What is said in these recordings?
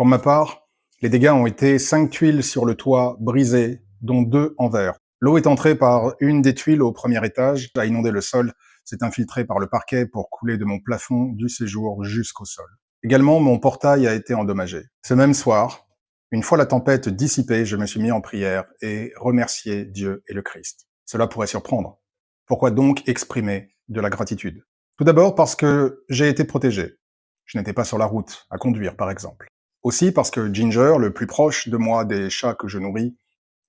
Pour ma part, les dégâts ont été 5 tuiles sur le toit brisées, dont 2 en verre. L'eau est entrée par une des tuiles au premier étage, a inondé le sol, s'est infiltrée par le parquet pour couler de mon plafond du séjour jusqu'au sol. Également, mon portail a été endommagé. Ce même soir, une fois la tempête dissipée, je me suis mis en prière et remercié Dieu et le Christ. Cela pourrait surprendre. Pourquoi donc exprimer de la gratitude? Tout d'abord parce que j'ai été protégé. Je n'étais pas sur la route, à conduire par exemple. Aussi parce que Ginger, le plus proche de moi des chats que je nourris,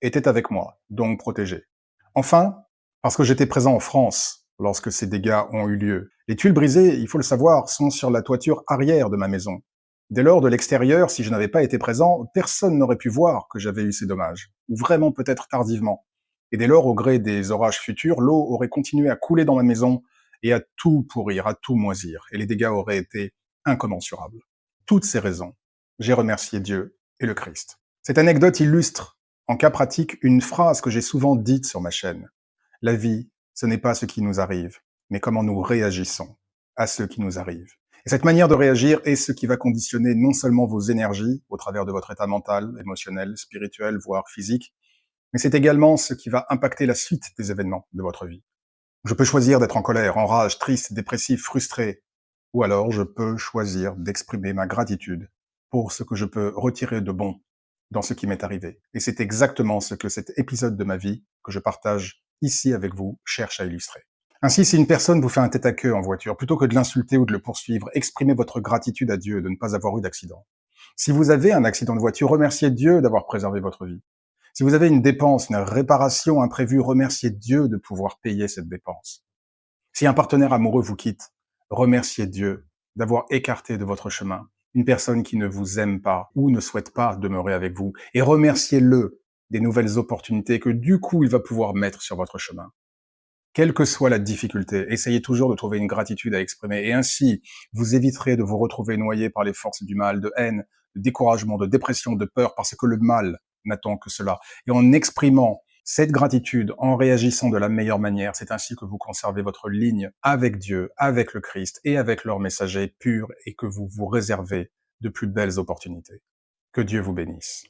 était avec moi, donc protégé. Enfin, parce que j'étais présent en France lorsque ces dégâts ont eu lieu. Les tuiles brisées, il faut le savoir, sont sur la toiture arrière de ma maison. Dès lors, de l'extérieur, si je n'avais pas été présent, personne n'aurait pu voir que j'avais eu ces dommages, ou vraiment peut-être tardivement. Et dès lors, au gré des orages futurs, l'eau aurait continué à couler dans ma maison et à tout pourrir, à tout moisir, et les dégâts auraient été incommensurables. Toutes ces raisons, j'ai remercié Dieu et le Christ. Cette anecdote illustre, en cas pratique, une phrase que j'ai souvent dite sur ma chaîne. La vie, ce n'est pas ce qui nous arrive, mais comment nous réagissons à ce qui nous arrive. Et cette manière de réagir est ce qui va conditionner non seulement vos énergies, au travers de votre état mental, émotionnel, spirituel, voire physique, mais c'est également ce qui va impacter la suite des événements de votre vie. Je peux choisir d'être en colère, en rage, triste, dépressif, frustré, ou alors je peux choisir d'exprimer ma gratitude pour ce que je peux retirer de bon dans ce qui m'est arrivé. Et c'est exactement ce que cet épisode de ma vie, que je partage ici avec vous, cherche à illustrer. Ainsi, si une personne vous fait un tête-à-queue en voiture, plutôt que de l'insulter ou de le poursuivre, exprimez votre gratitude à Dieu de ne pas avoir eu d'accident. Si vous avez un accident de voiture, remerciez Dieu d'avoir préservé votre vie. Si vous avez une dépense, une réparation imprévue, remerciez Dieu de pouvoir payer cette dépense. Si un partenaire amoureux vous quitte, remerciez Dieu d'avoir écarté de votre chemin une personne qui ne vous aime pas ou ne souhaite pas demeurer avec vous, et remerciez-le des nouvelles opportunités que du coup il va pouvoir mettre sur votre chemin. Quelle que soit la difficulté, essayez toujours de trouver une gratitude à exprimer, et ainsi vous éviterez de vous retrouver noyé par les forces du mal, de haine, de découragement, de dépression, de peur, parce que le mal n'attend que cela. Et en exprimant cette gratitude, en réagissant de la meilleure manière, c'est ainsi que vous conservez votre ligne avec Dieu, avec le Christ et avec leur messager pur, et que vous vous réservez de plus belles opportunités. Que Dieu vous bénisse.